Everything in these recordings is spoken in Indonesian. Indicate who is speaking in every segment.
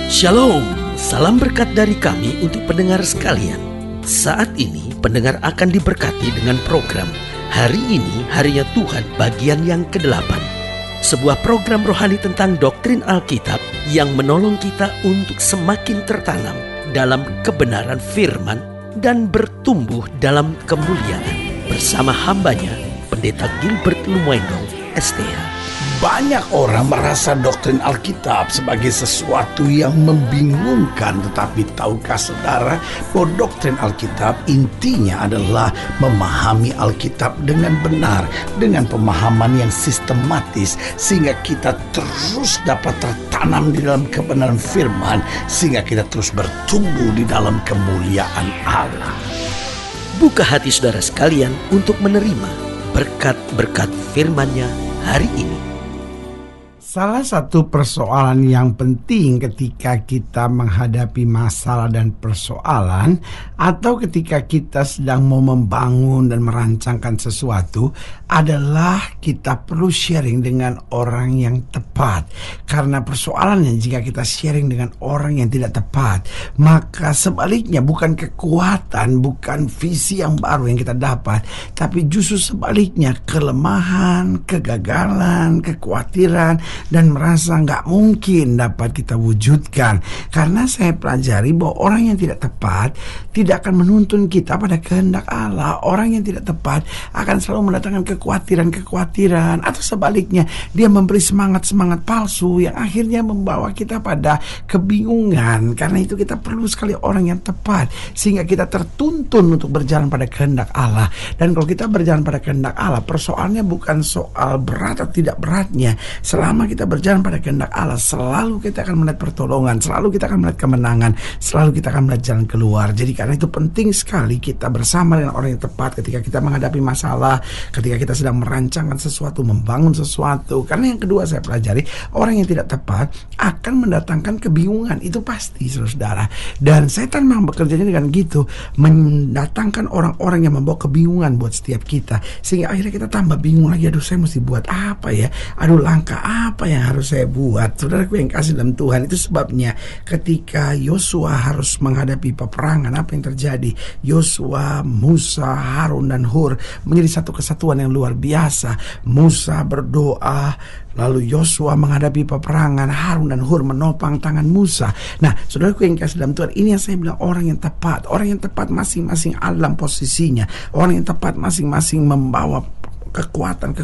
Speaker 1: Shalom, salam berkat dari kami untuk pendengar sekalian. Saat ini pendengar akan diberkati dengan program Hari Ini Harinya Tuhan bagian yang ke-8. Sebuah program rohani tentang doktrin Alkitab yang menolong kita untuk semakin tertanam dalam kebenaran firman dan bertumbuh dalam kemuliaan. Bersama hambanya, Pendeta Gilbert Lumwendong, STH.
Speaker 2: Banyak orang merasa doktrin Alkitab sebagai sesuatu yang membingungkan. Tetapi tahukah saudara bahwa doktrin Alkitab intinya adalah memahami Alkitab dengan benar, dengan pemahaman yang sistematis, sehingga kita terus dapat tertanam di dalam kebenaran firman, sehingga kita terus bertumbuh di dalam kemuliaan Allah.
Speaker 1: Buka hati saudara sekalian untuk menerima berkat-berkat firman-Nya hari ini.
Speaker 3: Salah satu persoalan yang penting ketika kita menghadapi masalah dan persoalan, atau ketika kita sedang mau membangun dan merancangkan sesuatu, adalah kita perlu sharing dengan orang yang tepat. Karena persoalannya, jika kita sharing dengan orang yang tidak tepat, maka sebaliknya bukan kekuatan, bukan visi yang baru yang kita dapat, tapi justru sebaliknya kelemahan, kegagalan, kekhawatiran, dan merasa nggak mungkin dapat kita wujudkan. Karena saya pelajari bahwa orang yang tidak tepat tidak akan menuntun kita pada kehendak Allah. Orang yang tidak tepat akan selalu mendatangkan kekhawatiran, atau sebaliknya dia memberi semangat palsu yang akhirnya membawa kita pada kebingungan. Karena itu kita perlu sekali orang yang tepat, sehingga kita tertuntun untuk berjalan pada kehendak Allah. Dan kalau kita berjalan pada kehendak Allah, persoalannya bukan soal berat atau tidak beratnya. Selama kita berjalan pada kehendak Allah, selalu kita akan melihat pertolongan, selalu kita akan melihat kemenangan, selalu kita akan melihat jalan keluar. Jadi karena itu penting sekali kita bersama dengan orang yang tepat ketika kita menghadapi masalah, ketika kita sedang merancangkan sesuatu, membangun sesuatu. Karena yang kedua saya pelajari, orang yang tidak tepat akan mendatangkan kebingungan. Itu pasti, saudara. Dan setan memang bekerjanya dengan gitu, mendatangkan orang-orang yang membawa kebingungan buat setiap kita, sehingga akhirnya kita tambah bingung lagi. Aduh, saya mesti buat apa ya? Aduh, langkah apa yang harus saya buat? Saudaraku yang kasih dalam Tuhan, itu sebabnya ketika Yosua harus menghadapi peperangan, apa yang terjadi? Yosua, Musa, Harun, dan Hur menjadi satu kesatuan yang luar biasa. Musa berdoa, lalu Yosua menghadapi peperangan, Harun dan Hur menopang tangan Musa. Nah, saudaraku yang kasih dalam Tuhan, ini yang saya bilang orang yang tepat. Orang yang tepat masing-masing dalam posisinya. Orang yang tepat masing-masing membawa kekuatan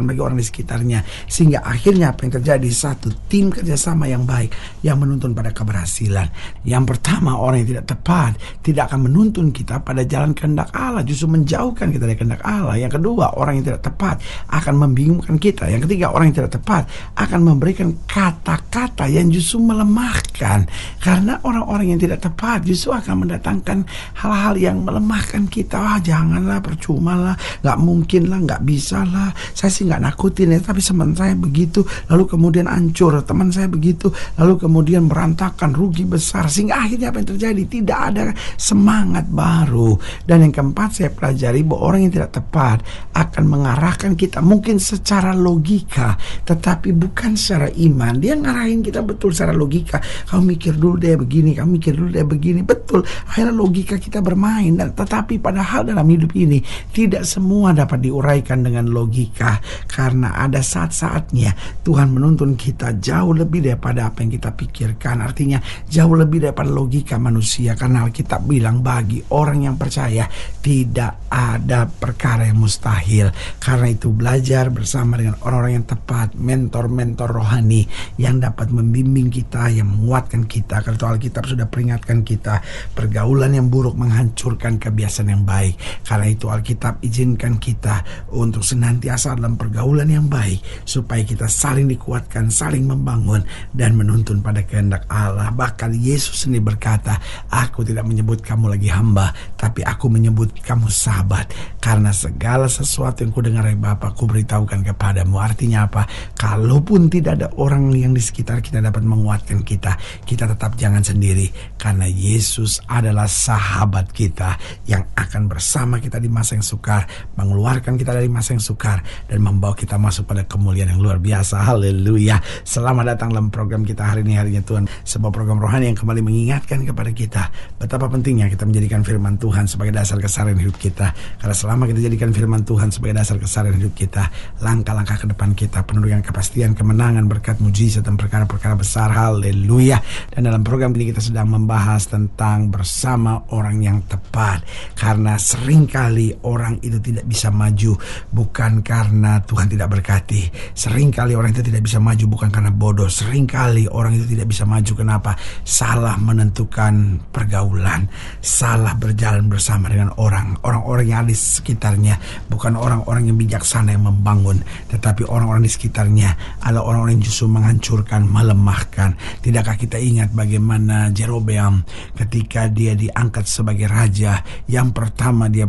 Speaker 3: bagi orang di sekitarnya, sehingga akhirnya apa yang terjadi? Satu tim kerjasama yang baik yang menuntun pada keberhasilan. Yang pertama, orang yang tidak tepat tidak akan menuntun kita pada jalan kehendak Allah, justru menjauhkan kita dari kehendak Allah. Yang kedua, orang yang tidak tepat akan membingungkan kita. Yang ketiga, orang yang tidak tepat akan memberikan kata-kata yang justru melemahkan. Karena orang-orang yang tidak tepat justru akan mendatangkan hal-hal yang melemahkan kita. Janganlah, percumalah, gak mungkin lah, gak bisa lah, saya sih nggak nakutin ya, tapi teman saya begitu, lalu kemudian hancur, teman saya begitu, lalu kemudian berantakan, rugi besar, sehingga akhirnya apa yang terjadi? Tidak ada semangat baru. Dan yang keempat, saya pelajari bahwa orang yang tidak tepat akan mengarahkan kita mungkin secara logika, tetapi bukan secara iman. Dia ngarahin kita betul secara logika. Kamu mikir dulu deh begini, kamu mikir dulu deh begini, betul. Akhirnya logika kita bermain. Dan tetapi padahal dalam hidup ini tidak semua dapat diuraikan dengan logika, karena ada saat-saatnya Tuhan menuntun kita jauh lebih daripada apa yang kita pikirkan. Artinya jauh lebih daripada logika manusia, karena Alkitab bilang bagi orang yang percaya tidak ada perkara yang mustahil. Karena itu belajar bersama dengan orang-orang yang tepat, mentor-mentor rohani yang dapat membimbing kita, yang menguatkan kita. Karena itu Alkitab sudah peringatkan kita, pergaulan yang buruk menghancurkan kebiasaan yang baik. Karena itu Alkitab izinkan kita untuk senantiasa dalam pergaulan yang baik, supaya kita saling dikuatkan, saling membangun, dan menuntun pada kehendak Allah. Bahkan Yesus sendiri berkata, aku tidak menyebut kamu lagi hamba, tapi aku menyebut kamu sahabat, karena segala sesuatu yang kudengar dari Bapa kuberitahukan kepadamu. Artinya apa? Kalaupun tidak ada orang yang di sekitar kita dapat menguatkan kita, kita tetap jangan sendiri, karena Yesus adalah sahabat kita yang akan bersama kita di masa yang sukar, mengeluarkan kita dari masa masa yang sukar dan membawa kita masuk pada kemuliaan yang luar biasa. Haleluya. Selamat datang dalam program kita hari ini, harinya Tuhan, sebuah program rohani yang kembali mengingatkan kepada kita betapa pentingnya kita menjadikan firman Tuhan sebagai dasar keseharian hidup kita. Karena selama kita jadikan firman Tuhan sebagai dasar keseharian hidup kita, langkah-langkah ke depan kita penuh dengan kepastian, kemenangan, berkat, mujizat, dan perkara-perkara besar. Haleluya. Dan dalam program ini kita sedang membahas tentang bersama orang yang tepat. Karena seringkali orang itu tidak bisa maju bukan karena Tuhan tidak berkati. Seringkali orang itu tidak bisa maju bukan karena bodoh. Seringkali orang itu tidak bisa maju kenapa? Salah menentukan pergaulan, salah berjalan bersama dengan orang-orang yang ada di sekitarnya. Bukan orang-orang yang bijaksana yang membangun, tetapi orang-orang di sekitarnya adalah orang-orang yang justru menghancurkan, melemahkan. Tidakkah kita ingat bagaimana Jerobeam ketika dia diangkat sebagai raja, yang pertama dia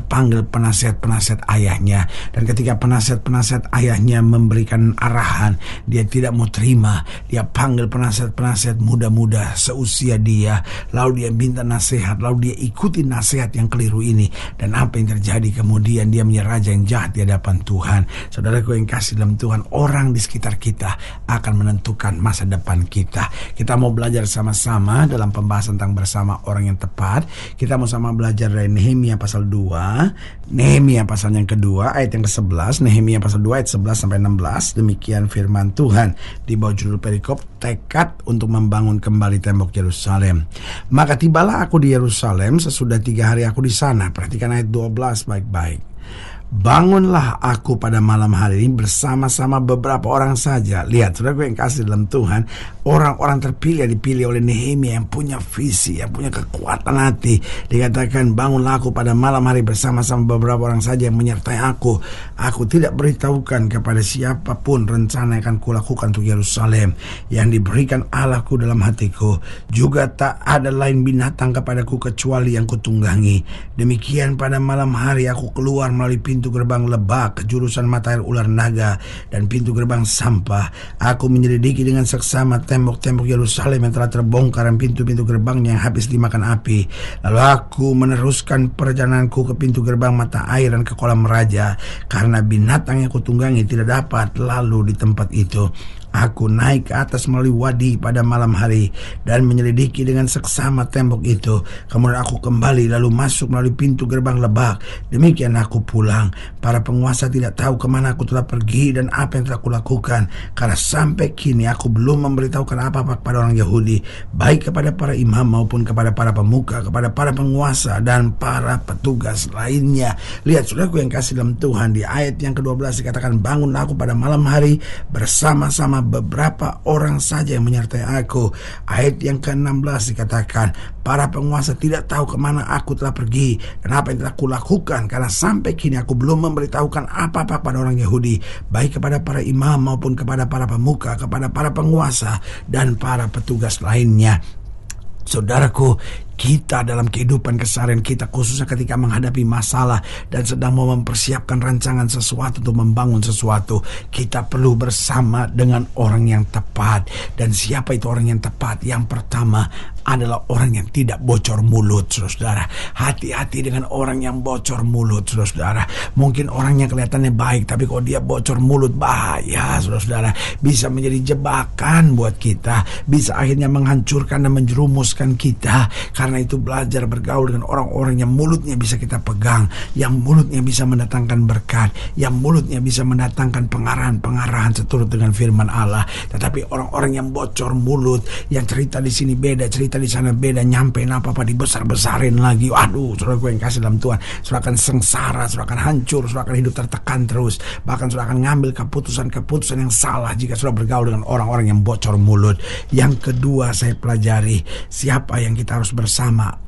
Speaker 3: panggil penasihat-penasihat ayahnya, dan ketika penasihat-penasihat ayahnya memberikan arahan, dia tidak mau terima. Dia panggil penasihat-penasihat muda-muda seusia dia, lalu dia minta nasihat, lalu dia ikuti nasihat yang keliru ini, dan apa yang terjadi? Kemudian dia menjadi raja yang jahat di hadapan Tuhan. Saudaraku yang kasih dalam Tuhan, orang di sekitar kita akan menentukan masa depan kita. Kita mau belajar sama-sama dalam pembahasan tentang bersama orang yang tepat. Kita mau sama belajar dari Nehemia pasal 2, Nehemia pasal yang kedua ayat yang ke-11, Nehemia pasal 2 ayat 11 sampai 16. Demikian firman Tuhan di bawah judul perikop tekad untuk membangun kembali tembok Yerusalem. Maka tibalah aku di Yerusalem sesudah 3 hari aku di sana. Perhatikan ayat 12 baik-baik. Bangunlah aku pada malam hari ini bersama-sama beberapa orang saja. Lihat, saudara yang kasih dalam Tuhan, orang-orang terpilih yang dipilih oleh Nehemia yang punya visi, yang punya kekuatan hati. Dikatakan, bangunlah aku pada malam hari bersama-sama beberapa orang saja yang menyertai aku. Aku tidak beritahukan kepada siapapun rencana yang akan kulakukan untuk Yerusalem yang diberikan Allahku dalam hatiku. Juga tak ada lain binatang kepadaku kecuali yang kutunggangi. Demikian pada malam hari aku keluar melalui pintu gerbang Lebak, jurusan mata air ular naga, dan pintu gerbang sampah. Aku menyelidiki dengan seksama tembok-tembok Yerusalem yang telah terbongkar dan pintu-pintu gerbangnya yang habis dimakan api. Lalu aku meneruskan perjalananku ke pintu gerbang mata air dan ke kolam raja, karena binatang yang kutunggangi tidak dapat lalu di tempat itu. Aku naik ke atas melalui wadi pada malam hari dan menyelidiki dengan seksama tembok itu. Kemudian aku kembali lalu masuk melalui pintu gerbang Lebak. Demikian aku pulang. Para penguasa tidak tahu kemana aku telah pergi dan apa yang telah kulakukan, karena sampai kini aku belum memberitahukan apa-apa kepada orang Yahudi, baik kepada para imam maupun kepada para pemuka, kepada para penguasa dan para petugas lainnya. Lihat, saudaraku yang kasih dalam Tuhan, di ayat yang ke-12 dikatakan, bangunlah aku pada malam hari bersama-sama beberapa orang saja yang menyertai aku. Ayat yang ke-16 dikatakan, para penguasa tidak tahu kemana aku telah pergi dan apa yang telah kulakukan, karena sampai kini aku belum memberitahukan apa-apa pada orang Yahudi, baik kepada para imam maupun kepada para pemuka, kepada para penguasa dan para petugas lainnya. Saudaraku, kita dalam kehidupan keseharian kita, khususnya ketika menghadapi masalah dan sedang mau mempersiapkan rancangan sesuatu untuk membangun sesuatu, kita perlu bersama dengan orang yang tepat. Dan siapa itu orang yang tepat? Yang pertama adalah orang yang tidak bocor mulut, saudara. Hati-hati dengan orang yang bocor mulut, saudara. Mungkin orangnya kelihatannya baik, tapi kalau dia bocor mulut, bahaya, saudara. Bisa menjadi jebakan buat kita, bisa akhirnya menghancurkan dan menjerumuskan kita. Karena itu belajar bergaul dengan orang-orang yang mulutnya bisa kita pegang, yang mulutnya bisa mendatangkan berkat, yang mulutnya bisa mendatangkan pengarahan-pengarahan seturut dengan firman Allah. Tetapi orang-orang yang bocor mulut, yang cerita di sini beda, cerita di sana beda, nyampein apa-apa dibesar-besarin lagi. Waduh, saudara gue yang kasih dalam Tuhan, saudara akan sengsara, saudara akan hancur, saudara akan hidup tertekan terus. Bahkan saudara akan ngambil keputusan-keputusan yang salah jika saudara bergaul dengan orang-orang yang bocor mulut. Yang kedua saya pelajari, siapa yang kita harus bersama?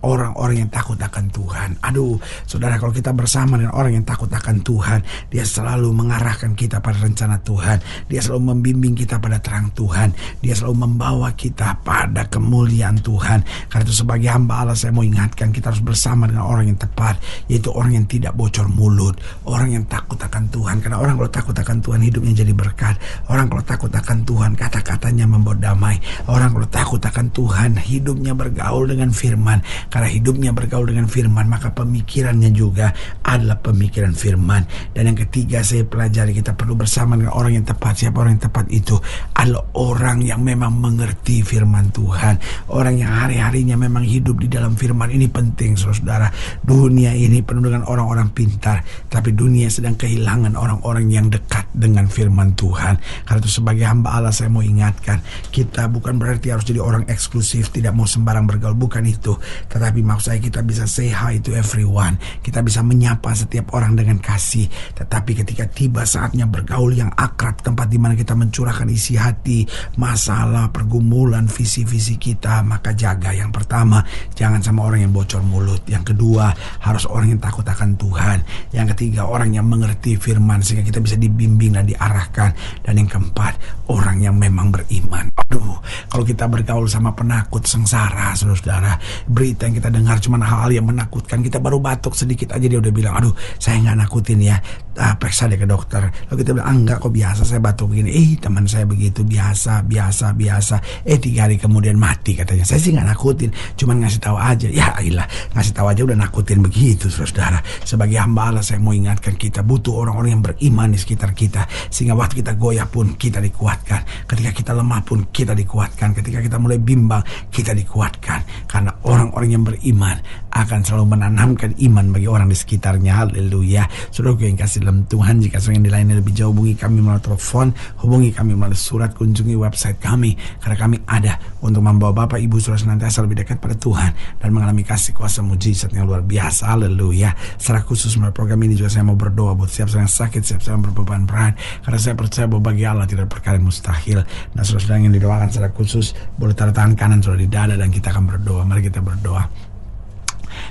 Speaker 3: Orang-orang yang takut akan Tuhan. Aduh, saudara, kalau kita bersama dengan orang yang takut akan Tuhan, dia selalu mengarahkan kita pada rencana Tuhan. Dia selalu membimbing kita pada terang Tuhan. Dia selalu membawa kita pada kemuliaan Tuhan. Karena itu sebagai hamba Allah, saya mau ingatkan, kita harus bersama dengan orang yang tepat, yaitu orang yang tidak bocor mulut, orang yang takut akan Tuhan. Karena orang kalau takut akan Tuhan, hidupnya jadi berkat. Orang kalau takut akan Tuhan, kata-katanya membawa damai. Orang kalau takut akan Tuhan, hidupnya bergaul dengan firman firman. Karena hidupnya bergaul dengan firman, maka pemikirannya juga adalah pemikiran firman. Dan yang ketiga saya pelajari, kita perlu bersama dengan orang yang tepat. Siapa orang yang tepat itu? Adalah orang yang memang mengerti firman Tuhan, orang yang hari-harinya memang hidup di dalam firman. Ini penting, saudara. Dunia ini penuh dengan orang-orang pintar, tapi dunia sedang kehilangan orang-orang yang dekat dengan firman Tuhan. Karena itu sebagai hamba Allah saya mau ingatkan, kita bukan berarti harus jadi orang eksklusif, tidak mau sembarang bergaul, bukan itu. Tetapi maksud saya kita bisa say hi to everyone, kita bisa menyapa setiap orang dengan kasih. Tetapi ketika tiba saatnya bergaul yang akrab, tempat di mana kita mencurahkan isi hati, masalah, pergumulan, visi-visi kita, maka jaga. Yang pertama, jangan sama orang yang bocor mulut. Yang kedua, harus orang yang takut akan Tuhan. Yang ketiga, orang yang mengerti firman sehingga kita bisa dibimbing dan diarahkan. Dan yang keempat, orang yang memang beriman. Aduh, kalau kita bergaul sama penakut, sengsara, saudara, berita yang kita dengar cuma hal-hal yang menakutkan. Kita baru batuk sedikit aja dia udah bilang, aduh saya nggak nakutin ya, periksa deh ke dokter. Lalu kita bilang, enggak kok biasa saya batuk begini. Teman saya begitu, biasa. 3 hari kemudian mati katanya. Saya sih nggak nakutin, cuman ngasih tahu aja. Ya ilah, ngasih tahu aja udah nakutin begitu, saudara. Sebagai hamba Allah saya mau ingatkan, kita butuh orang-orang yang beriman di sekitar kita, sehingga waktu kita goyah pun kita dikuatkan, ketika kita lemah pun kita dikuatkan, ketika kita mulai bimbang kita dikuatkan. Karena orang-orang yang beriman akan selalu menanamkan iman bagi orang di sekitarnya. Haleluya. Saudara yang kasih dalam Tuhan, jika ingin dilayani lebih jauh, hubungi kami melalui telepon, hubungi kami melalui surat, kunjungi website kami, karena kami ada untuk membawa Bapak Ibu Saudara senantiasa lebih dekat pada Tuhan dan mengalami kasih kuasa mujizat yang luar biasa. Haleluya. Secara khusus melalui program ini juga saya mau berdoa buat siap yang sakit, siap yang berbeban berat, karena saya percaya bahwa bagi Allah tidak ada perkara yang mustahil. Nah, saudara yang didoakan secara khusus boleh taruh tangan kanan saudara di dada dan kita akan berdoa. Mari kita berdoa.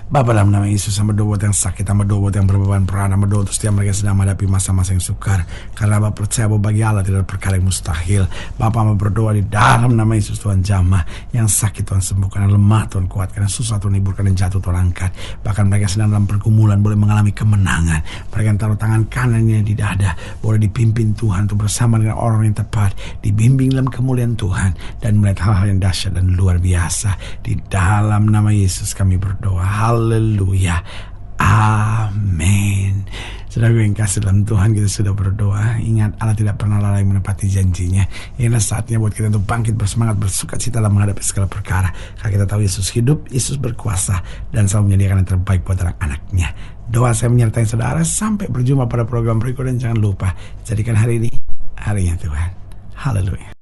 Speaker 3: Bapa, dalam nama Yesus, hamba doa buat yang sakit, hamba doa buat yang berbeban berat, hamba doa untuk setiap mereka sedang menghadapi masa-masa yang sukar. Karena Bapa percaya bahwa bagi Allah tidak ada perkara yang mustahil. Bapa, hamba berdoa di dalam nama Yesus, Tuhan jamah yang sakit Tuhan sembuhkan, yang lemah Tuhan kuatkan, yang susah Tuhan hiburkan, yang jatuh Tuhan angkat. Bahkan mereka sedang dalam pergumulan boleh mengalami kemenangan. Mereka yang taruh tangan kanannya di dada boleh dipimpin Tuhan untuk bersama dengan orang yang tepat, dibimbing dalam kemuliaan Tuhan dan melihat hal-hal yang dahsyat dan luar biasa. Di dalam nama Yesus kami berdoa. Haleluya. Amin. Saudara yang kasih dalam Tuhan, kita sudah berdoa. Ingat, Allah tidak pernah lalai menepati janjinya. Inilah saatnya buat kita untuk bangkit bersemangat, bersukacita dalam menghadapi segala perkara. Karena kita tahu Yesus hidup, Yesus berkuasa, dan selalu menyediakan yang terbaik buat anak-anaknya. Doa saya menyertai saudara. Sampai berjumpa pada program berikut, dan jangan lupa jadikan hari ini harinya Tuhan. Haleluya.